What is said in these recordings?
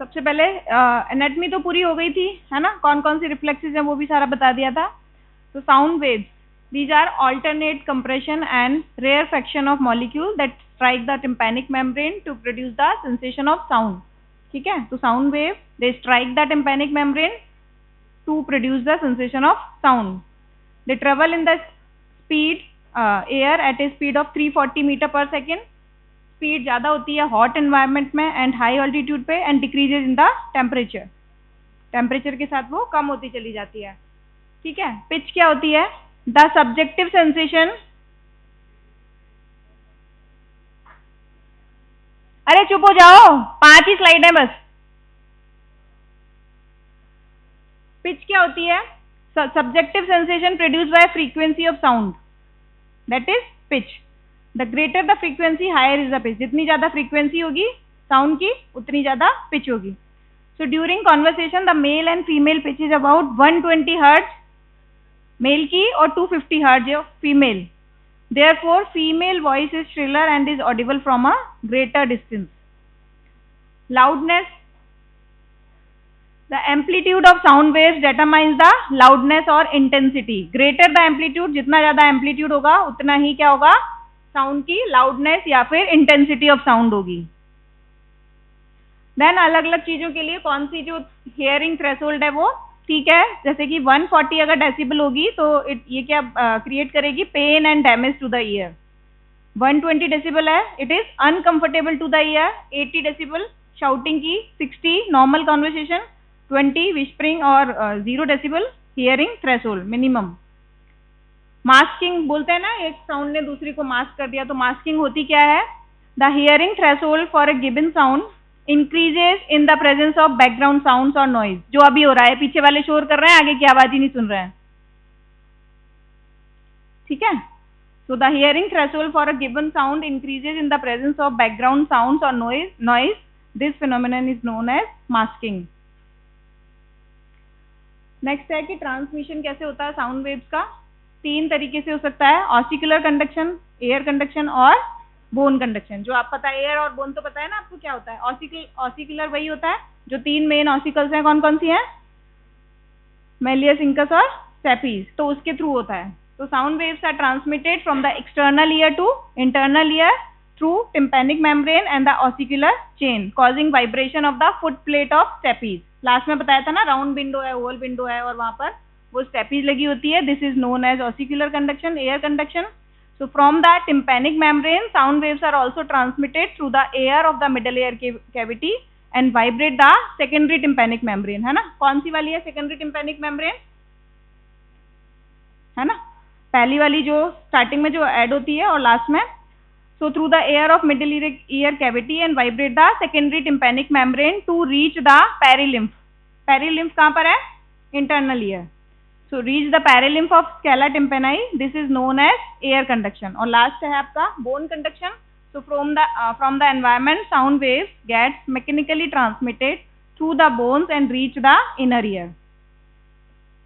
सबसे पहले एनाटमी तो पूरी हो गई थी, है ना, कौन कौन सी रिफ्लेक्सेस हैं वो भी सारा बता दिया था। तो sound waves, these are alternate compression and rarefaction of molecule that strike the tympanic membrane to produce the sensation of sound. ठीक है, तो sound wave, they strike the tympanic membrane to produce the sensation of sound. They travel in the speed air at a speed of 340 meter per second. Speed ज्यादा होती है hot environment में and high altitude पे and decreases in the temperature, temperature के साथ वो कम होती चली जाती है। ठीक है, पिच क्या होती है? द सब्जेक्टिव सेंसेशन, अरे चुप हो जाओ, 5 ही स्लाइड है बस। पिच क्या होती है? Subjective sensation produced by frequency of sound, that is pitch. The greater the frequency higher is the pitch, जितनी ज्यादा फ्रीक्वेंसी होगी साउंड की उतनी ज्यादा पिच होगी। So during conversation the male and female pitch is about 120 hertz male की और 250 hertz female. Therefore, female voice is shriller and is audible from a greater distance. Loudness, the amplitude of sound waves determines the loudness or intensity. Greater the amplitude, जितना ज्यादा amplitude होगा उतना ही क्या होगा, sound की loudness या फिर intensity of sound होगी। देन अलग अलग चीजों के लिए कौन सी जो हियरिंग थ्रेशोल्ड है वो, ठीक है, जैसे कि 140 अगर डेसिबल होगी तो ये क्या क्रिएट करेगी, pain and damage to the ear. 120 decibel है, it is uncomfortable to the ear. 80 decibel shouting की, 60 नॉर्मल कॉन्वर्सेशन, 20 विस्परिंग और 0 decibel hearing threshold minimum. Masking बोलते हैं ना, एक साउंड ने दूसरी को मास्क कर दिया, तो मास्किंग होती क्या है? The hearing threshold for a given sound increases in the presence of background sounds और नॉइज। जो अभी हो रहा है, पीछे वाले शोर कर रहे हैं, आगे की आवाज ही नहीं सुन रहे हैं। ठीक है, so the hearing threshold for a given sound increases in the presence of background sounds or noise. This phenomenon is known as masking. Next है कि ट्रांसमिशन कैसे होता है साउंड वेव्स का। 3 तरीके से हो सकता है, ऑसिकुलर कंडक्शन, एयर कंडक्शन और बोन कंडक्शन। जो आप पता है, एयर और बोन तो पता है ना आपको क्या होता है। ऑसिकुलर वही होता है जो 3 मेन ऑसिकल्स हैं, कौन कौन सी हैं? मेलियस, इंकस और स्टेपीज, तो उसके थ्रू होता है। तो sound waves are transmitted from the external ear to internal ear through tympanic membrane and the ossicular chain, causing vibration of the foot plate of stapes. Last में बताया था ना, राउंड विंडो है, ओवल विंडो है और वहां पर वो स्टेपीज लगी होती है। This is known as ossicular conduction, air conduction. So from the tympanic membrane, sound waves are also transmitted through the air of the middle ear cavity and vibrate the secondary tympanic membrane, है ना। कौन सी वाली है secondary tympanic membrane, है ना, पहली वाली जो स्टार्टिंग में जो ऐड होती है और लास्ट में। So through the air of middle ear cavity and vibrate the secondary tympanic membrane to reach the perilymph. Perilymph कहाँ पर है? Internal ear. So reach the perilymph of scala tympani. This is known as air conduction. और last है आपका bone conduction. So from the environment, sound waves gets mechanically transmitted through the bones and reach the inner ear.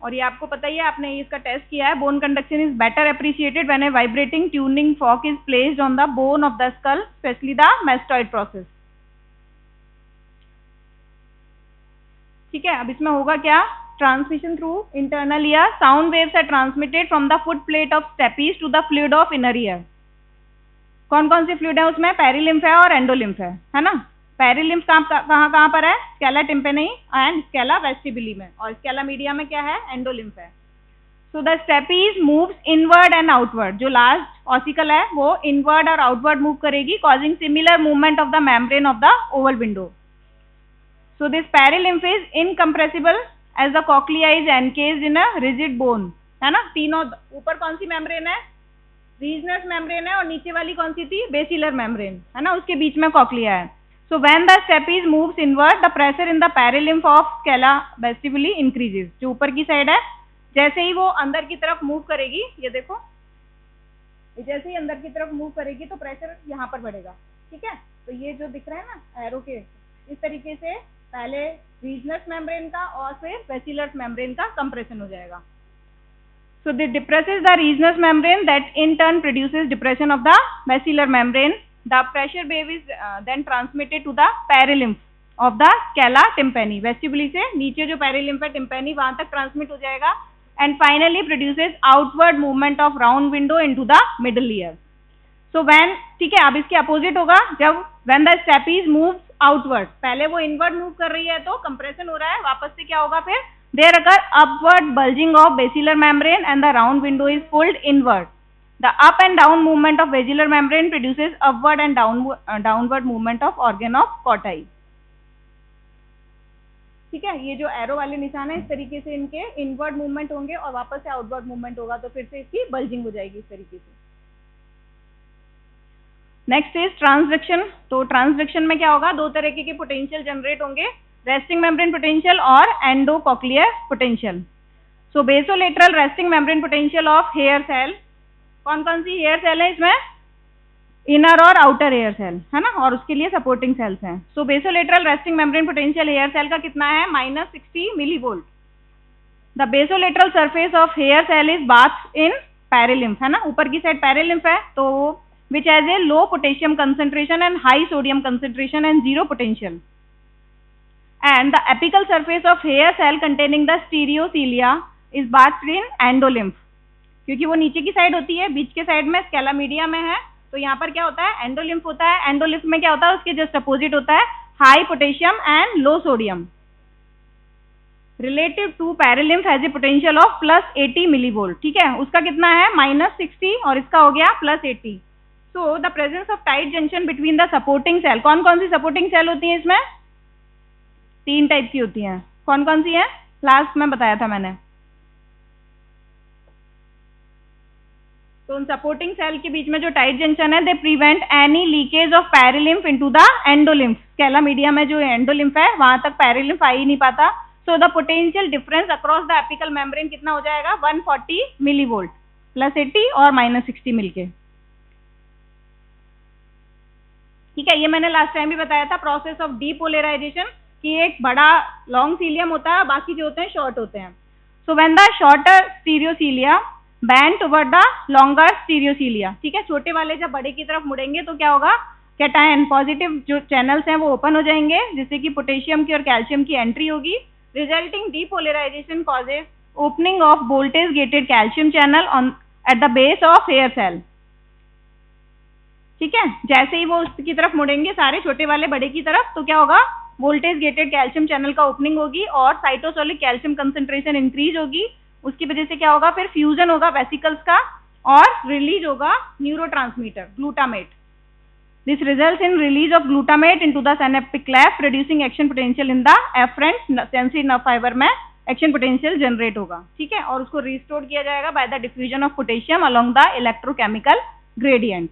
और ये आपको पता ही है, आपने इसका टेस्ट किया है। Bone conduction is better appreciated when a vibrating tuning fork is placed on the bone of the skull, especially the mastoid process. ठीक है, अब इसमें होगा क्या? Transmission through internal ear. Sound waves are transmitted from the foot plate of stapes to the fluid of inner ear. कौन कौन सी fluid है उसमें? पेरिलिम्फ है और एंडोलिम्फ है ना। पेरिलिम्फ कहाँ पर है? Scala tympani and scala vestibuli में, और स्केला मीडिया में क्या है? एंडोलिम्फ है। So the stapes moves inward and outward. जो लास्ट ऑसिकल है वो इनवर्ड और आउटवर्ड मूव करेगी, causing similar movement of the membrane of the oval window. So this perilymph is incompressible as the cochlea is encased in a rigid bone, है ना। तीनों, ऊपर कौन सी मेम्ब्रेन है? रीजनस मेम्ब्रेन है, और नीचे वाली कौन सी थी? बेसिलर मेम्ब्रेन, है ना, उसके बीच में कॉक्लिया है। So when the stapes moves inward, the pressure in the perilymph of scala vestibuli increases. जो ऊपर की साइड है, जैसे ही वो अंदर की तरफ मूव करेगी, ये देखो, जैसे ही अंदर की तरफ मूव करेगी तो प्रेशर यहाँ पर बढ़ेगा। ठीक है, तो ये जो दिख रहा है ना एरो के, इस तरीके से पहले रीजनस मेम्ब्रेन का और फिर बेसिलर मेम्ब्रेन का कंप्रेशन हो जाएगा। So this depresses the Reissner's membrane, that in turn produces depression of the basilar membrane. The pressure wave is then transmitted to the perilymph of the scala tympani, vestibuli से नीचे जो perilymph है टिम्पेनी वहां तक transmit हो जाएगा and finally produces outward movement of round window into the middle ear. So when, ठीक है, अब इसके अपोजिट होगा जब when the stapes moves outward, पहले वो इनवर्ड मूव कर रही है तो कंप्रेशन हो रहा है, वापस से क्या होगा फिर there occur upward bulging of basilar membrane and the round window is pulled inward. The up and down movement of basilar membrane produces upward and downward movement of organ of Corti। ठीक है, ये जो arrow वाले निशान है इस तरीके से इनके इनवर्ड मूवमेंट होंगे और वापस से आउटवर्ड मूवमेंट होगा तो फिर से इसकी बल्जिंग हो जाएगी इस तरीके से। Next is transduction. तो ट्रांसडक्शन में क्या होगा, दो तरीके के पोटेंशियल जनरेट होंगे, रेस्टिंग मेम्ब्रेन पोटेंशियल और endocochlear potential. So basolateral resting membrane potential of hair cell, कौन कौन सी हेयर सेल है इसमें, इनर और आउटर हेयर सेल है ना, और उसके लिए सपोर्टिंग सेल्स हैं। So basolateral resting membrane potential hair cell का कितना है, -60 millivolt. The basolateral surface of hair cell is bath in perilymph, है ना, ऊपर की साइड पेरिलिम्फ है तो which has a low potassium concentration and high sodium concentration and zero potential. And the apical surface of hair cell containing the stereocilia is bath in endolymph, क्योंकि वो नीचे की साइड होती है, बीच के साइड में स्केला मीडिया में है, तो यहाँ पर क्या होता है, एंडोलिम्फ होता है। एंडोलिम्फ में क्या होता है, उसके जस्ट अपोजिट होता है high potassium and low sodium. Relative to perilymph has a potential of +80 millivolt, ठीक है, उसका कितना है -60 और इसका हो गया +80। So the presence of tight junction between the supporting cell, कौन कौन सी सपोर्टिंग सेल होती है इसमें, 3 टाइप की होती हैं, कौन कौन सी है, लास्ट में बताया था मैंने। तो उन सपोर्टिंग सेल के बीच में जो टाइट जंक्शन है, they prevent any leakage of perilymph into the endolymph. Scala media में जो एंडोलिम्फ है वहां तक पेरिलिम्फ आ ही नहीं पाता। So the potential difference across the apical membrane कितना हो जाएगा, 140 मिलीवोल्ट, +80 और -60 मिलके। ठीक है, ये मैंने लास्ट टाइम भी बताया था, प्रोसेस ऑफ डीपोलराइजेशन, कि एक बड़ा लॉन्ग सीलियम होता है, बाकी जो होते हैं शॉर्ट होते हैं। So when the shorter stereocilia bend toward the longer stereocilia, ठीक है, छोटे वाले जब बड़े की तरफ मुड़ेंगे तो क्या होगा, कैटायन पॉजिटिव जो चैनल्स हैं वो ओपन हो जाएंगे, जिससे कि पोटेशियम की और कैल्शियम की एंट्री होगी। Resulting depolarization causes opening of voltage gated calcium channel on at the base of hair cell. ठीक है, जैसे ही वो उसकी तरफ मुड़ेंगे सारे छोटे वाले बड़े की तरफ, तो क्या होगा, वोल्टेज गेटेड कैल्शियम चैनल का ओपनिंग होगी और साइटोसोलिक कैल्शियम कंसेंट्रेशन इंक्रीज होगी। उसकी वजह से क्या होगा, फिर फ्यूजन होगा वेसिकल्स का और रिलीज होगा neurotransmitter glutamate. This results in release of glutamate into the synaptic cleft, producing action potential in the afferent sensory nerve fibre में एक्शन पोटेंशियल जनरेट होगा। ठीक है, और उसको रिस्टोर किया जाएगा by the diffusion of potassium along the electrochemical gradient.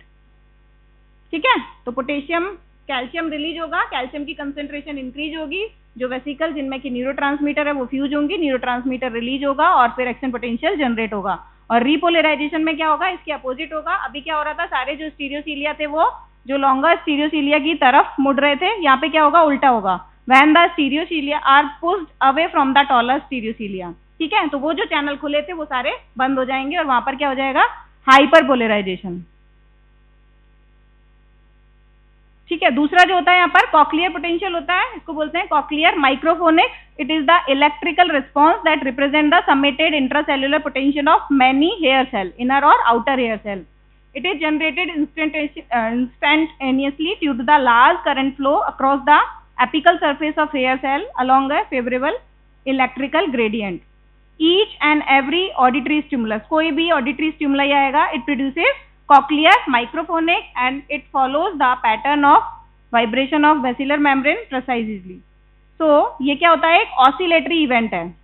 ठीक है, तो पोटेशियम कैल्शियम रिलीज होगा, कैल्शियम की कंसेंट्रेशन इंक्रीज होगी, जो वेसिकल जिनमें की न्यूरोट्रांसमीटर है वो फ्यूज होंगी, न्यूरोट्रांसमीटर रिलीज होगा और फिर एक्शन पोटेंशियल जनरेट होगा। और रीपोलराइजेशन में क्या होगा, इसके अपोजिट होगा। अभी क्या हो रहा था, सारे जो स्टीरियोसीलिया थे वो जो लॉन्गर स्टीरियोसीलिया की तरफ मुड़ रहे थे, यहाँ पे क्या होगा, उल्टा होगा। When the stereocilia are pushed away from the taller stereocilia, ठीक है, तो वो जो चैनल खुले थे वो सारे बंद हो जाएंगे और वहां पर क्या हो जाएगा, हाइपरपोलराइजेशन। ठीक है, दूसरा जो होता है यहाँ पर कॉक्लियर पोटेंशियल होता है, इसको बोलते हैं cochlear microphonics. It is the electrical response that represent the summated intracellular potential of many hair cell, inner और outer hair cell. It is generated instantaneously due to the large current flow across the apical surface of hair cell along a favorable electrical gradient. Each and every auditory stimulus, कोई भी auditory stimuli आएगा, it produces cochlear microphonic and it follows the pattern of vibration of basilar membrane precisely. So ये क्या होता है, एक oscillatory event है।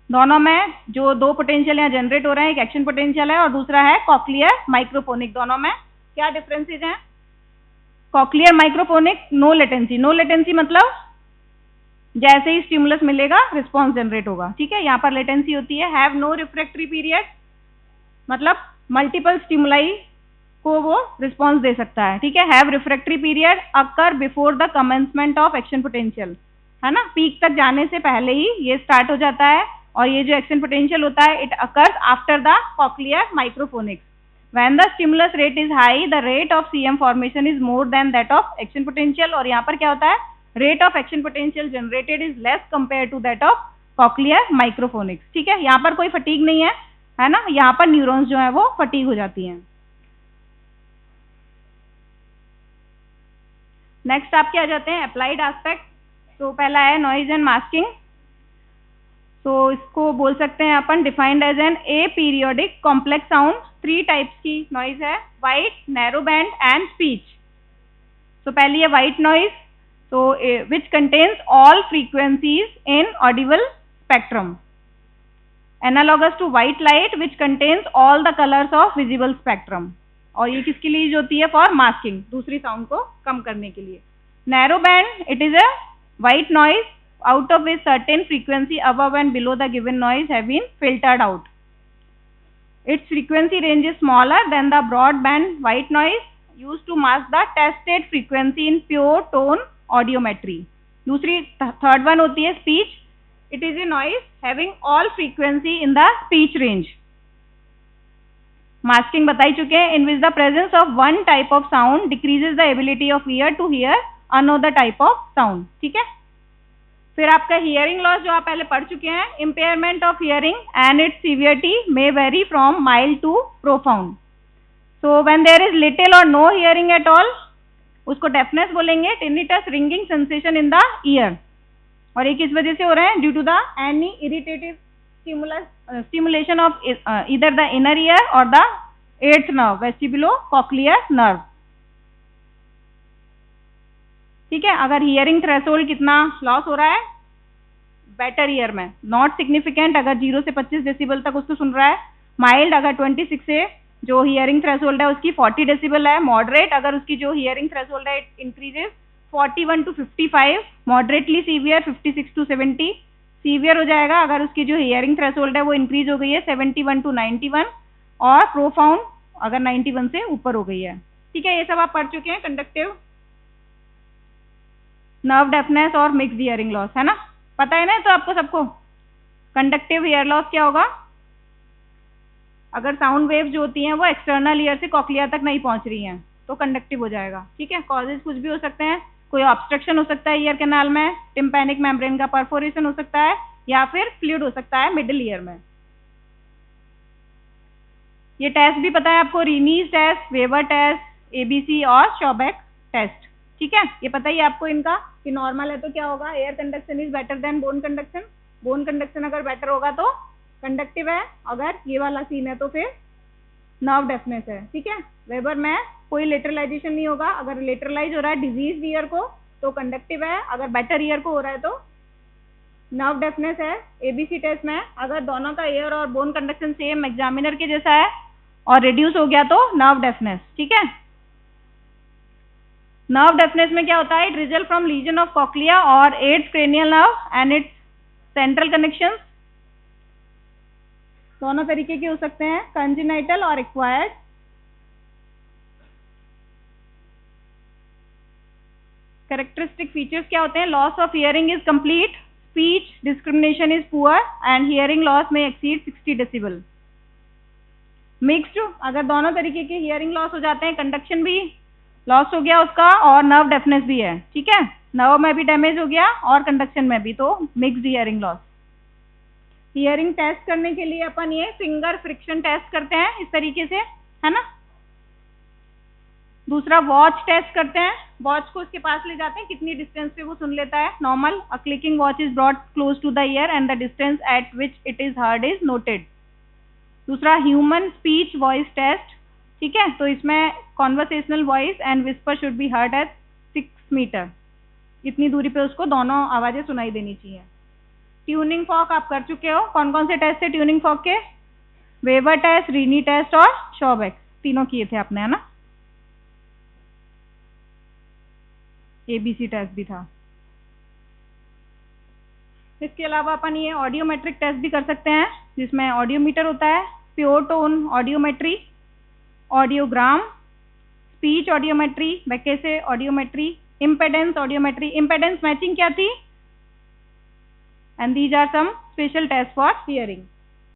दोनों में जो दो पोटेंशियल यहाँ जनरेट हो रहे हैं, एक एक्शन पोटेंशियल है और दूसरा है कॉक्लियर माइक्रोफोनिक। दोनों में क्या डिफरेंसेस हैं, cochlear microphonic no latency, no latency मतलब जैसे ही स्टिमुलस मिलेगा रिस्पॉन्स जनरेट होगा। ठीक है, यहाँ पर लेटेंसी होती है। हैव नो रिफ्रैक्टरी पीरियड मतलब मल्टीपल स्टिमुलाई को वो रिस्पॉन्स दे सकता है। ठीक है, have refractory period occur before the commencement of action potential, है ना, पीक तक जाने से पहले ही ये स्टार्ट हो जाता है। और ये जो एक्शन पोटेंशियल होता है, it occurs after the cochlear microphonics. When the stimulus rate is high, the rate of CM formation is more than that of action potential. और यहाँ पर क्या होता है, rate of action potential generated is less compared to that of cochlear microphonics. ठीक है, यहाँ पर कोई फटीग नहीं है ना, यहाँ पर न्यूरॉन्स जो है वो फटीग हो जाती हैं. नेक्स्ट आपके आ जाते हैं अप्लाइड एस्पेक्ट. तो पहला है नॉइज एंड मास्किंग. तो इसको बोल सकते हैं अपन defined as an aperiodic complex sound. 3 types की नॉइज है, white, narrow band and speech. तो पहली है वाइट नॉइज, तो which contains all frequencies in audible spectrum, analogous to white light which contains all the colours of visible spectrum. और ये किसके लिए यूज होती है, फॉर मास्किंग, दूसरी साउंड को कम करने के लिए. Narrow band, it is a white noise out of which certain frequency above and below the given noise have been filtered out. Its frequency range is smaller than the broadband white noise used to mask the tested frequency in pure tone audiometry. दूसरी third one होती है speech. It is a noise having all frequency in the speech range. Masking बता ही चुके हैं, in which the presence of one type of sound decreases the ability of ear to hear another type of sound. ठीक है. फिर आपका hearing loss जो आप पहले पढ़ चुके हैं, impairment of hearing and its severity may vary from mild to profound. So when there is little or no hearing at all, उसको डेफनेस बोलेंगे. Tinnitus, ringing sensation in the ear. और ये किस वजह से हो रहा है, due to the any irritative stimulation of either the inner ear or the 8th nerve, vestibulocochlear nerve. ठीक है. अगर हियरिंग थ्रेशोल्ड कितना लॉस हो रहा है, बेटर ईयर में नॉट सिग्निफिकेंट, अगर 0 से 25 डेसिबल तक उसको सुन रहा है. माइल्ड, अगर 26 से जो हियरिंग थ्रेशोल्ड है उसकी 40 डेसिबल है. मॉडरेट, अगर उसकी जो हियरिंग थ्रेशोल्ड है it increases 41 to 55. Moderately severe 56 to 70. Severe हो जाएगा अगर उसकी जो हियरिंग थ्रेशोल्ड है वो इंक्रीज हो गई है 71 to 91. और प्रोफाउंड अगर 91 से ऊपर हो गई है. ठीक है, ये सब आप पढ़ चुके हैं. कंडक्टिव, नर्व डेफनेस और मिक्स्ड हियरिंग लॉस, है ना, पता है ना तो आपको सबको. कंडक्टिव हियर लॉस क्या होगा, अगर साउंड वेव्स जो होती हैं वो एक्सटर्नल ईयर से कॉक्लिया तक नहीं पहुंच रही हैं तो कंडक्टिव हो जाएगा. ठीक है. कॉजेज कुछ भी हो सकते हैं, कोई ऑब्स्ट्रक्शन हो सकता है ईयर कैनाल में, टिम्पैनिक मेम्ब्रेन का परफोरेशन हो सकता है, या फिर फ्लूइड हो सकता है मिडिल ईयर में. ये टेस्ट भी पता है आपको, रीनीज टेस्ट, वेबर टेस्ट, एबीसी और शॉबैक टेस्ट. ठीक है, ये पता ही आपको इनका कि नॉर्मल है तो क्या होगा, air conduction is better than bone conduction. Bone conduction अगर बेटर होगा तो कंडक्टिव है, अगर ये वाला सीन है तो फिर नर्व डेफनेस है. ठीक है. वेबर में कोई लेटरलाइजेशन नहीं होगा, अगर लेटरलाइज हो रहा है डिजीज ईयर को तो कंडक्टिव है, अगर बेटर ईयर को हो रहा है तो नर्व डेफनेस है. एबीसी टेस्ट में अगर दोनों का एयर और बोन कंडक्शन सेम एग्जामिनर के जैसा है और रिड्यूस हो गया तो नर्व डेफनेस. ठीक है. नर्व डेफनेस में क्या होता है, it result from lesion of cochlea और 8th cranial nerve and its central connections. दोनों तरीके के हो सकते हैं, कंजेनाइटल और एक्वायर्ड. कैरेक्टरिस्टिक फीचर्स क्या होते हैं, loss of hearing is complete, speech discrimination is poor and hearing loss में एक्सीड 60 डेसिबल. मिक्स्ड, अगर दोनों तरीके के हियरिंग लॉस हो जाते हैं, कंडक्शन भी लॉस हो गया उसका और नर्व डेफनेस भी है. ठीक है, नर्व में भी डैमेज हो गया और कंडक्शन में भी, तो mixed hearing loss. Hearing test करने के लिए अपन ये फिंगर फ्रिक्शन टेस्ट करते हैं इस तरीके से, है ना. दूसरा वॉच टेस्ट करते हैं, वॉच को उसके पास ले जाते हैं, कितनी डिस्टेंस पे वो सुन लेता है. Normal, a clicking watch is brought close to the ear and the distance at which it is heard is noted. दूसरा ह्यूमन स्पीच वॉइस टेस्ट. ठीक है, तो इसमें conversational voice and whisper should be heard at 6 metre. इतनी दूरी पे उसको दोनों आवाजें सुनाई देनी चाहिए. ट्यूनिंग फॉक आप कर चुके हो. कौन कौन से टेस्ट थे ट्यूनिंग फॉक के, वेबर टेस्ट, रीनी टेस्ट और शॉबैक, तीनों किए थे आपने, है ना. एबीसी टेस्ट भी था. इसके अलावा अपन ये ऑडियोमेट्रिक टेस्ट भी कर सकते हैं जिसमें ऑडियोमीटर होता है, pure tone audiometry, audiogram, speech audiometry, Bekesy audiometry, impedance audiometry. Impedance matching क्या थी, and these are some special test for hearing.